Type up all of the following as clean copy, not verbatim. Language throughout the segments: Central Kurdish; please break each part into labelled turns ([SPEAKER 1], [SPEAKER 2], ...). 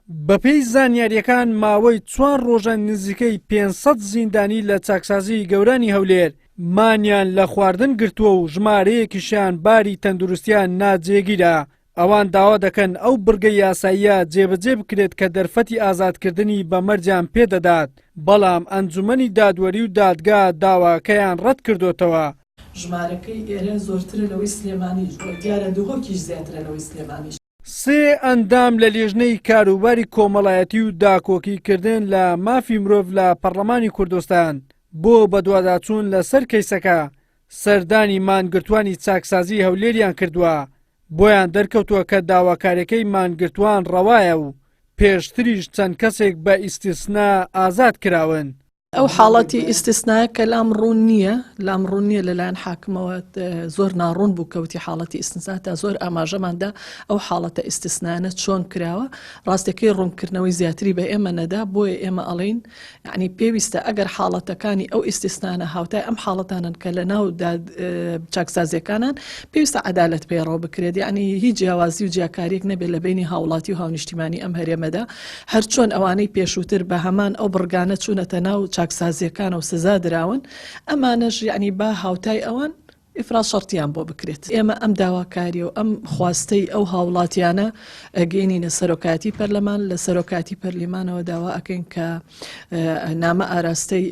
[SPEAKER 1] بەپێی زانیاریەکان ماوەی 4 ڕۆژە نزیکەی 500 زیندانی لە چاکسازی گەورانی هەولێر مانیان لە خواردن گرتووە و ژمارەیەکیشیان باری تەندروستیان ناجێگیرە. ئەوان داوا دەکەن ئەو بڕگە یاساییە جێبەجێ بکرێت کە دەرفەتی ئازادکردنی بە مەرجیان پێدەدات، بەڵام ئەنجومەنی دادوەری و دادگا داواکەیان ڕەت کردوتەوە.
[SPEAKER 2] ژمارەکەی ئێرە زۆرترە لەوەی سلێمانیش، دیارە دووهۆکیش زیاترە لەوەی سلێمانیش.
[SPEAKER 1] سێ ئەندام لە لێژنەی کاروباری کۆمەڵایەتی و داکۆکیکردن لە مافی مرۆڤ لە پەرلەمانی کوردستان بۆ بەدواداچوون لەسەر کەیسەکە سەردانی مانگرتوانی چاکسازی هەولێریان کردووە. بۆیان دەرکەوتووە کە داواکاریەکەی مانگرتوان ڕەوایە و پێشتریش چەند کەسێک بە ئیستیسنا ئازاد کراون.
[SPEAKER 2] ئەو حاڵەتی ئیستیسنایە کە لام ڕوون نییە، لام ڕوون نییە لەلایەن حاکمەوە زۆر ناڕوون بوو کەوتی حاڵەتی ئیستیسنا تا زۆر ئاماژەماندا ئەو حاڵەتە ئیستیسنانە چۆن کراوە. ڕاستەکەی ڕوونکردنەوەی زیاتری بە ئێمە نەدا، بۆیە ئێمە ئەڵێن یعنی پێویستە ئەگەر حاڵەتەکانی ئەو ئیستیسنانە هاوتای ئەم حاڵەتانن کە لە ناو چاکسازیەکانان پێویستە عەدالەت پێڕەوە بکرێت، یعنی هیچ جیاوازی و جیاکاریەک نەبێت لە بینی هاوڵاتی و هاونیشتیمانی ئەم هەرێمەدا، هەر چۆن ئەوانەی پێشووتر بە هەمان ئەو بڕگانە چوونەتە ناو چاکسازیەکانە و سزا دراون، ئەمانەش یعنی با هاوتای ئەوان ئفراد شەرتیان بۆ بکرێت. ئێمە ئەم داواکاری و ئەم خواستەی ئەو هاوڵاتیانە ئەگەینینە سەرۆکاتی پەرلەمان، لە سەرۆکاتی پەرلیمانەوە داوا ئەکەین کە نامە ئاراستەی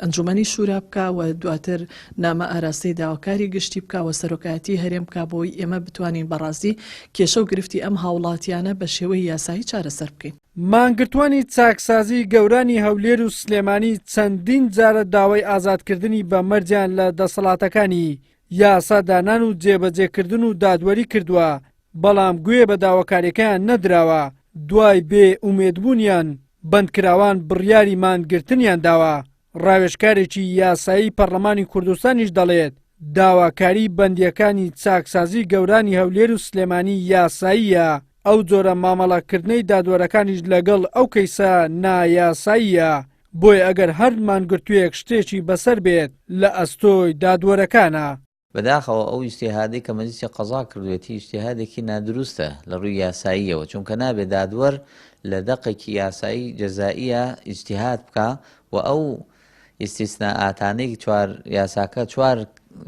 [SPEAKER 2] ئەنجومەنی شورا بکە و دواتر نامە ئاراستەی داواکاری گشتی بکە و سەرۆکاتی هەرێم بکە بۆی ئێمە بتوانین بەڕاستی کێشە و گرفتی ئەم هاوڵاتیانە بە شێوەی یاسایی چارەسەر بکەین.
[SPEAKER 1] مانگرتوانی چاکسازی گەورانی هەولێر و سلێمانی چەندین جارە داوای ئازادکردنی بە مەرجیان لە دەسەڵاتەکانی یاسادانان و جێبەجێکردن و دادوەری کردووە، بەڵام گوێ بە داواکاریەکەیان نەدراوە. دوای بێ ئومێدبوونیان بەندکراوان بڕیاری مانگرتنیان داوە. ڕاوێژکارێکی یاسایی پەرلەمانی کوردستانیش دەڵێت داواکاری بەندیەکانی چاکسازی گەورانی هەولێر و سلێمانی یاساییە، ئەو جۆرە مامەڵەکردنەی دادوەرەکانیش لەگەڵ ئەو کەیسە نایاساییە. بۆیە ئەگەر هەر مانگرتوویەک شتێکی بەسەر بێت لە ئەستۆی دادوەرەکانە.
[SPEAKER 3] بەداخەوە ئەو ئیجتیهادی کە مەجلیسی قەزا کردوێتی ئیجتیهادێکی نادروستە لە ڕووی یاساییەوە، چونکە نابێت دادوەر لە دەقێکی یاسایی جەزائیە ئیجتیهاد بکە و ئەو ئیستیسناءاتانەی چوار یاساکە چوار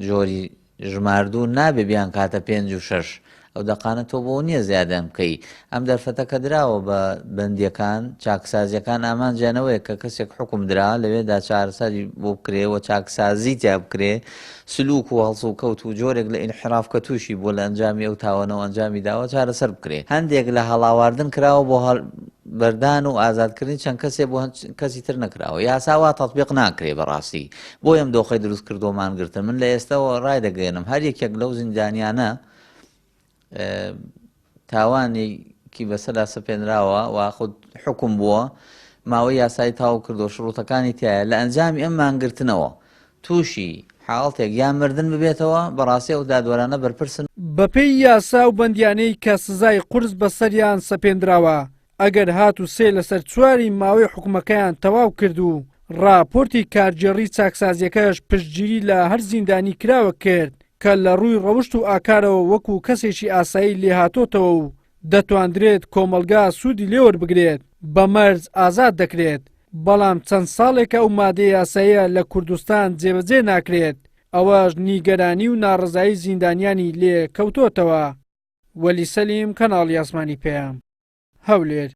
[SPEAKER 3] جۆری ژماردوو نابێ بیان کاتە 5 و 6. ئەو دەقانە تۆ بۆ نییە زیادەم بکەی. ئەم دەرفەتەکە دراوە بە بەندیەکان چاکسازیەکان ئامانجانەوەی کە کەسێک حکم درا لەوێدا چارەسەری بۆ بکرێ و چاکسازی تیا بکرێ، سلوک و هەڵسو کەوت و جۆرێک لە ئینحراف کە تووشی بۆ لە ئەنجامی ئەو تاوانەوە ئەنجامی داوە چارەسەر بکرێ. هەندێک لە هەڵاواردن کراوە بۆ بەردان و ئازادکردنی چەند کەسێ بۆ کەسی تر نەکراوە. یاساوا تەطبیق ناکرێ بەڕاستی. بۆ ئەم دۆخەی دروست کردۆمانگرتن من لە ئێستاەوە ڕای دەگەێنم هەر یەکێک لەو زیندانیانە تاوانێکی بەسەردا سەپێنراوە و خود حکم بووە ماوەی یاسای تاو کردو شروطەکانی تایە لە ئەنجامی ئەم مانگرتنەوە تووشی حاڵتێک یان مردن ببێتەوە بەڕاستی ئەو دادوەرانە بەرپرسن.
[SPEAKER 1] بەپێی یاسا و بەندیانەی کە سزای قورس بەسەریان سەپێنراوە، ئەگەر هات و سێ لەسەر 4 ماوەی حکومەکەیان تەواو کرد و راپۆرتی کارگێڕی چاکسازیەکەش پشتگیری لە هەر زیندانی کراوە کرد کە لە ڕووی ڕەوشت و ئاکارەوە وەکو کەسێکی ئاسایی لێهاتۆتەوە و دەتواندرێت کۆمەلگا سوودی لێوەربگرێت بە مەرج ئازاد دەکرێت. بەڵام چەند ساڵێکە ئەو مادەی یاساییە لە کوردستان جێبەجێ ناکرێت، ئەوەش نیگەرانی و ناڕزایی زیندانیانی لێ کەوتۆتەوە. وەلی سەلیم، کەناڵی ئاسمانی پێیام، هەولێر.